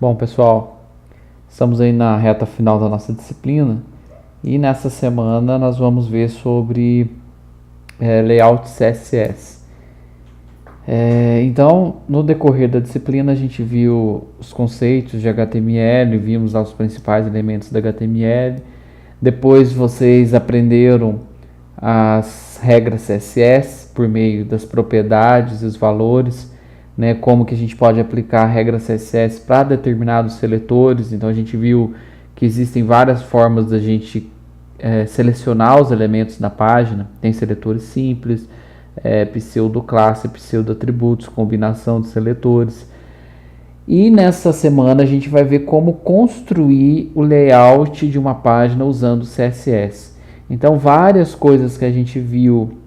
Bom, pessoal, estamos aí na reta final da nossa disciplina e nessa semana nós vamos ver sobre layout CSS. Então, no decorrer da disciplina, a gente viu os conceitos de HTML, vimos os principais elementos da HTML. Depois vocês aprenderam as regras CSS por meio das propriedades e os valores, né, como que a gente pode aplicar a regra CSS para determinados seletores. Então a gente viu que existem várias formas da gente selecionar os elementos da página. Tem seletores simples, pseudo-classe, pseudo-atributos, combinação de seletores. E nessa semana a gente vai ver como construir o layout de uma página usando CSS. Então várias coisas que a gente viu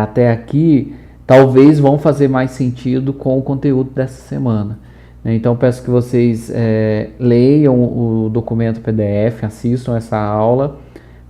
até aqui talvez vão fazer mais sentido com o conteúdo dessa semana. Então peço que vocês leiam o documento PDF, assistam essa aula,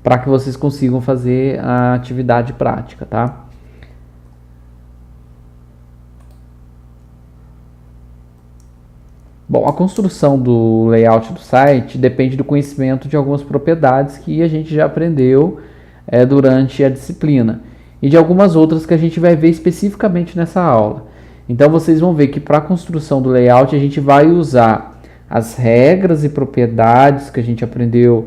para que vocês consigam fazer a atividade prática, tá? Bom, a construção do layout do site depende do conhecimento de algumas propriedades que a gente já aprendeu durante a disciplina e de algumas outras que a gente vai ver especificamente nessa aula. Então vocês vão ver que para a construção do layout a gente vai usar as regras e propriedades que a gente aprendeu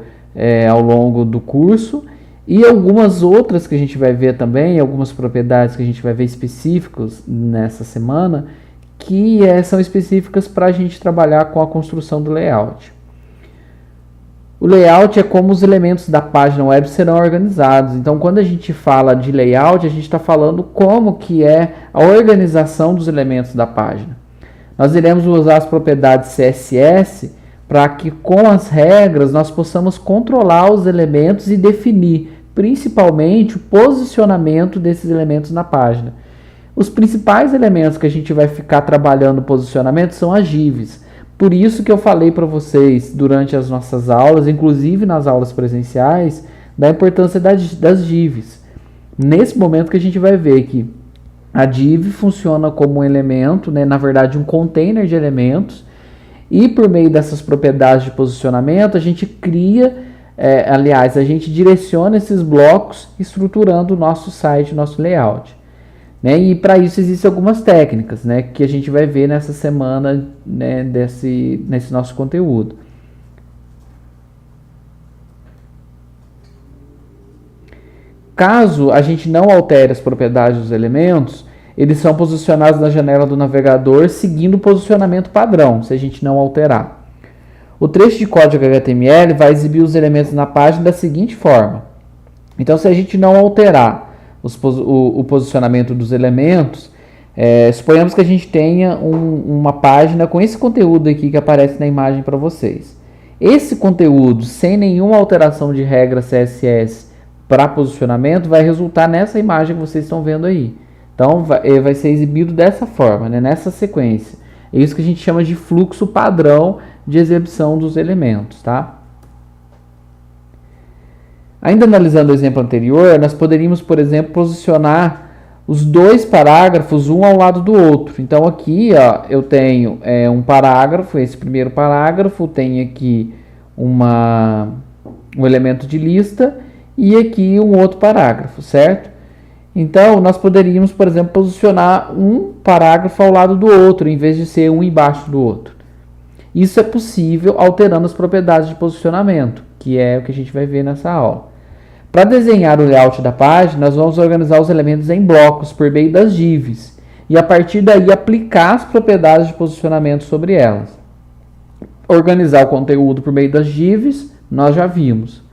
ao longo do curso e algumas outras que a gente vai ver também, algumas propriedades que a gente vai ver específicos nessa semana, que são específicas para a gente trabalhar com a construção do layout. O layout é como os elementos da página web serão organizados. Então, quando a gente fala de layout, a gente está falando como que é a organização dos elementos da página. Nós iremos usar as propriedades CSS para que, com as regras, nós possamos controlar os elementos e definir, principalmente, o posicionamento desses elementos na página. Os principais elementos que a gente vai ficar trabalhando no posicionamento são as divs. Por isso que eu falei para vocês durante as nossas aulas, inclusive nas aulas presenciais, da importância das divs. Nesse momento que a gente vai ver que a div funciona como um elemento, né, na verdade um container de elementos, e por meio dessas propriedades de posicionamento a gente cria, a gente direciona esses blocos estruturando o nosso site, o nosso layout. E para isso existem algumas técnicas, né, que a gente vai ver nessa semana, né, nesse nosso conteúdo. Caso a gente não altere as propriedades dos elementos, eles são posicionados na janela do navegador seguindo o posicionamento padrão, se a gente não alterar. O trecho de código HTML vai exibir os elementos na página da seguinte forma. Então, se a gente não alterar o posicionamento dos elementos, suponhamos que a gente tenha uma página com esse conteúdo aqui que aparece na imagem para vocês. Esse conteúdo, sem nenhuma alteração de regra CSS para posicionamento, vai resultar nessa imagem que vocês estão vendo aí. Então, vai ser exibido dessa forma, né, nessa sequência. É isso que a gente chama de fluxo padrão de exibição dos elementos, tá? Ainda analisando o exemplo anterior, nós poderíamos, por exemplo, posicionar os dois parágrafos um ao lado do outro. Então aqui eu tenho um parágrafo, esse primeiro parágrafo, tem aqui um elemento de lista e aqui um outro parágrafo, certo? Então nós poderíamos, por exemplo, posicionar um parágrafo ao lado do outro, em vez de ser um embaixo do outro. Isso é possível alterando as propriedades de posicionamento, que é o que a gente vai ver nessa aula. Para desenhar o layout da página, nós vamos organizar os elementos em blocos por meio das divs e a partir daí aplicar as propriedades de posicionamento sobre elas. Organizar o conteúdo por meio das divs, nós já vimos.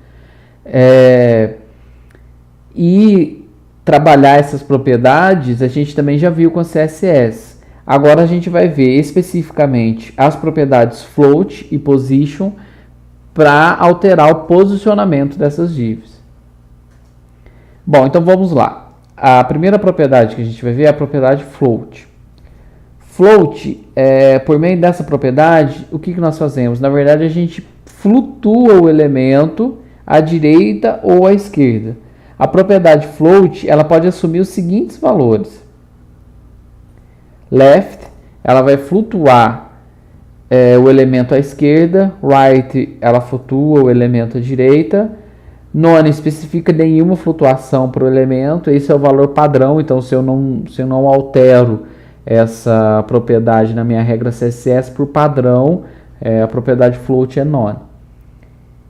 E trabalhar essas propriedades, a gente também já viu com a CSS. Agora a gente vai ver especificamente as propriedades float e position para alterar o posicionamento dessas divs. Bom, então vamos lá. A primeira propriedade que a gente vai ver é a propriedade float. Float, por meio dessa propriedade, o que nós fazemos? Na verdade, a gente flutua o elemento à direita ou à esquerda. A propriedade float, ela pode assumir os seguintes valores. Left, ela vai flutuar o elemento à esquerda, right ela flutua o elemento à direita, none especifica nenhuma flutuação para o elemento, esse é o valor padrão, então se eu não altero essa propriedade na minha regra CSS, por padrão, a propriedade float é none.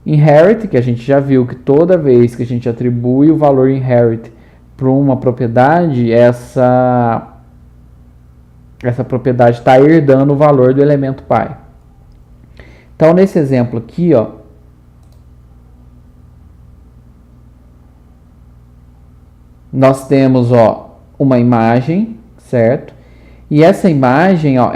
Inherit, que a gente já viu que toda vez que a gente atribui o valor inherit para uma propriedade, essa propriedade está herdando o valor do elemento pai. Então, nesse exemplo aqui, ó, nós temos, ó, uma imagem, certo? E essa imagem, ó,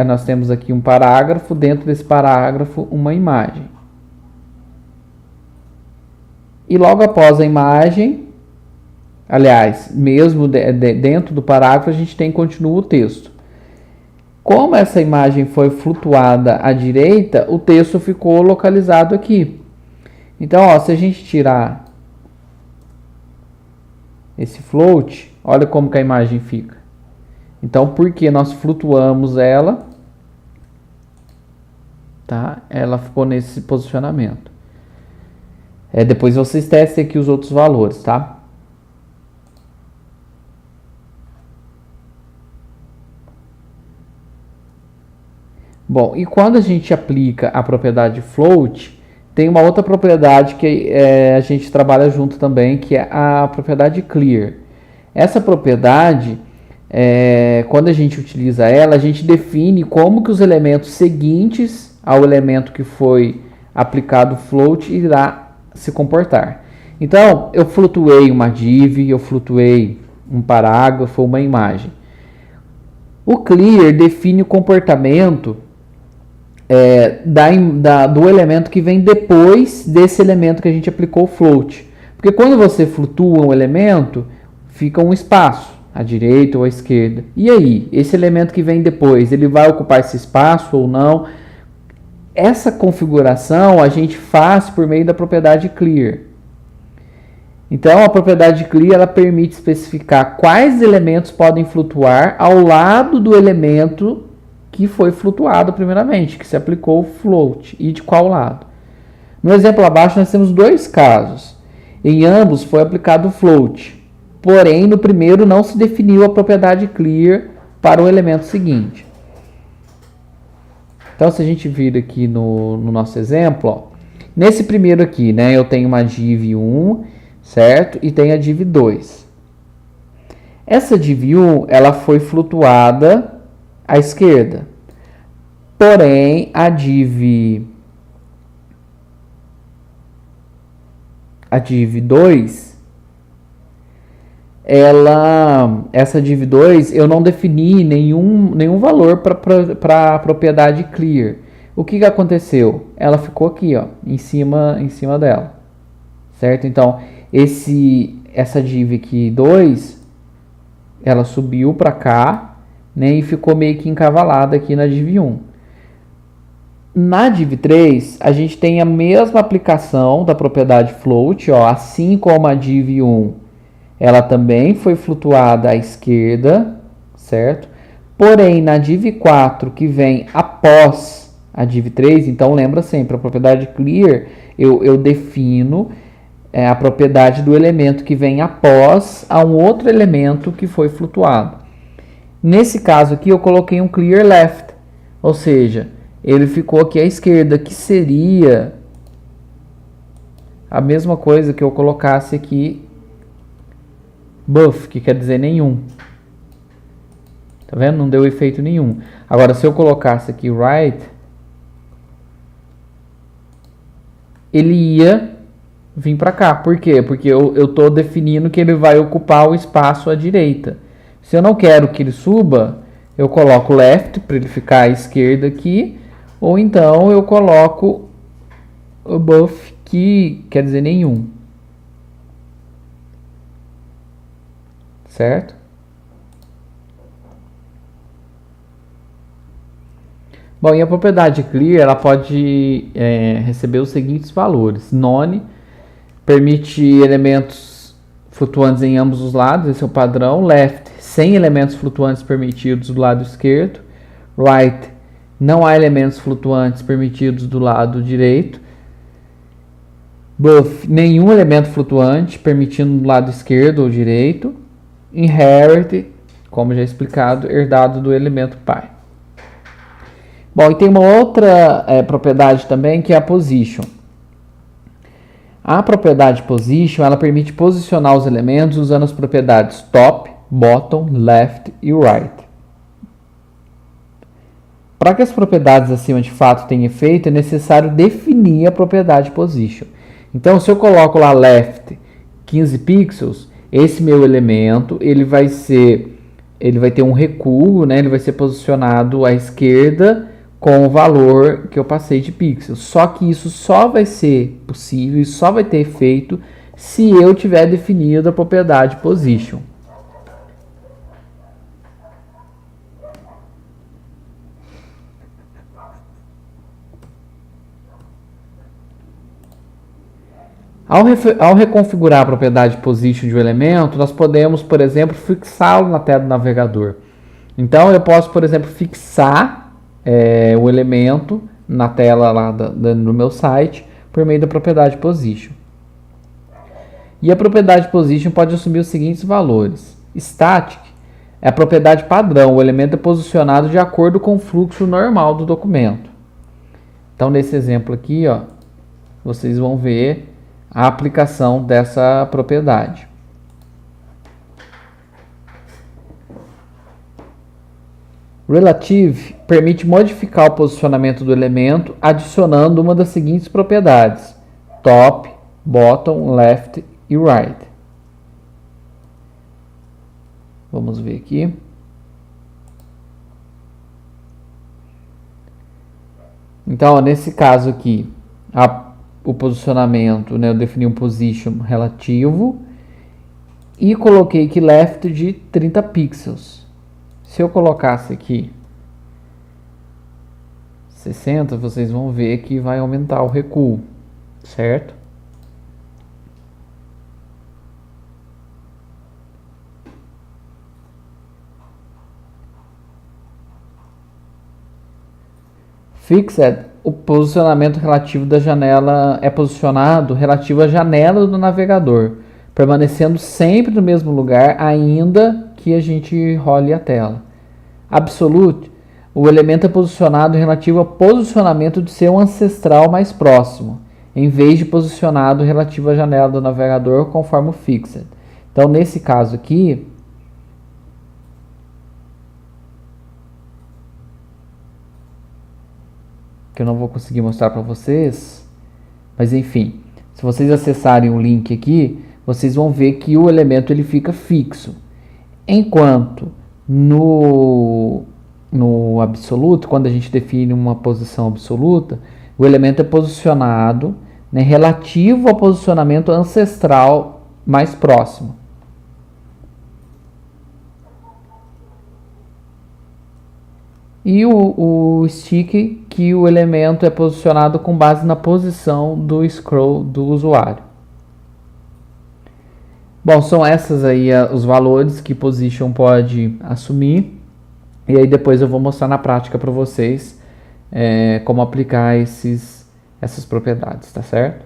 nós temos aqui um parágrafo, dentro desse parágrafo uma imagem. E logo após a imagem, aliás, mesmo dentro do parágrafo, a gente continua o texto. Como essa imagem foi flutuada à direita, o texto ficou localizado aqui. Então, ó, se a gente tirar esse float, olha como que a imagem fica. Então, porque nós flutuamos ela, tá? Ela ficou nesse posicionamento. Depois vocês testem aqui os outros valores, tá? Bom, e quando a gente aplica a propriedade float, tem uma outra propriedade que a gente trabalha junto também, que é a propriedade clear. Essa propriedade, quando a gente utiliza ela, a gente define como que os elementos seguintes ao elemento que foi aplicado float irá se comportar. Então, eu flutuei uma div, eu flutuei um parágrafo, uma imagem. O clear define o comportamento do elemento que vem depois desse elemento que a gente aplicou o float. Porque quando você flutua um elemento, fica um espaço, à direita ou à esquerda. E aí, esse elemento que vem depois, ele vai ocupar esse espaço ou não? Essa configuração a gente faz por meio da propriedade clear. Então, a propriedade clear ela permite especificar quais elementos podem flutuar ao lado do elemento que foi flutuado primeiramente, que se aplicou o float, e de qual lado. No exemplo abaixo, nós temos dois casos. Em ambos foi aplicado o float, porém, no primeiro não se definiu a propriedade clear para o elemento seguinte. Então, se a gente vir aqui no nosso exemplo, ó, nesse primeiro aqui, né, eu tenho uma div 1, certo? E tenho a div 2. Essa div 1, ela foi flutuada à esquerda. Porém, a div 2, essa div 2, eu não defini nenhum valor para a propriedade clear. O que aconteceu? Ela ficou aqui, ó, em cima dela, certo? Então, essa div aqui 2, ela subiu para cá, né, e ficou meio que encavalada aqui na div 1. Na div 3, a gente tem a mesma aplicação da propriedade float, ó, assim como a div 1, ela também foi flutuada à esquerda, certo? Porém, na div 4, que vem após a div 3, então lembra sempre, a propriedade clear, eu defino a propriedade do elemento que vem após a um outro elemento que foi flutuado. Nesse caso aqui, eu coloquei um clear left, ou seja, ele ficou aqui à esquerda, que seria a mesma coisa que eu colocasse aqui buff, que quer dizer nenhum. Tá vendo? Não deu efeito nenhum. Agora, se eu colocasse aqui right, ele ia vir para cá. Por quê? Porque eu estou definindo que ele vai ocupar o espaço à direita. Se eu não quero que ele suba, eu coloco left para ele ficar à esquerda aqui, ou então eu coloco o buff, que quer dizer nenhum. Certo? Bom, e a propriedade clear, ela pode receber os seguintes valores. None permite elementos flutuantes em ambos os lados, esse é o padrão. Left, sem elementos flutuantes permitidos do lado esquerdo. Right, não há elementos flutuantes permitidos do lado direito. Both, nenhum elemento flutuante permitido do lado esquerdo ou direito. Inherit, como já explicado, herdado do elemento pai. Bom, e tem uma outra propriedade também, que é a position. A propriedade position, ela permite posicionar os elementos usando as propriedades top, bottom, left e right. Para que as propriedades acima de fato tenham efeito, é necessário definir a propriedade position. Então, se eu coloco lá left 15 pixels, esse meu elemento, ele vai ter um recuo, né? Ele vai ser posicionado à esquerda com o valor que eu passei de pixels. Só que isso só vai ser possível e só vai ter efeito se eu tiver definido a propriedade position. Ao reconfigurar a propriedade position de um elemento, nós podemos, por exemplo, fixá-lo na tela do navegador. Então, eu posso, por exemplo, fixar o elemento na tela lá no meu site por meio da propriedade position. E a propriedade position pode assumir os seguintes valores. Static é a propriedade padrão, o elemento é posicionado de acordo com o fluxo normal do documento. Então, nesse exemplo aqui, ó, vocês vão ver a aplicação dessa propriedade. Relative permite modificar o posicionamento do elemento adicionando uma das seguintes propriedades: top, bottom, left e right. Vamos ver aqui. Então, nesse caso aqui, o posicionamento, né, eu defini um position relativo e coloquei aqui left de 30 pixels. Se eu colocasse aqui 60, vocês vão ver que vai aumentar o recuo, certo? Fixed, o posicionamento relativo da janela é posicionado relativo à janela do navegador, permanecendo sempre no mesmo lugar, ainda que a gente role a tela. Absolute, o elemento é posicionado relativo ao posicionamento de seu ancestral mais próximo, em vez de posicionado relativo à janela do navegador conforme o fixed. Então, nesse caso aqui, que eu não vou conseguir mostrar para vocês, mas enfim, se vocês acessarem o link aqui, vocês vão ver que o elemento ele fica fixo, enquanto no absoluto, quando a gente define uma posição absoluta, o elemento é posicionado, né, relativo ao posicionamento ancestral mais próximo. E o stick, que o elemento é posicionado com base na posição do scroll do usuário. Bom, são essas aí os valores que position pode assumir. E aí depois eu vou mostrar na prática para vocês como aplicar essas propriedades, tá certo?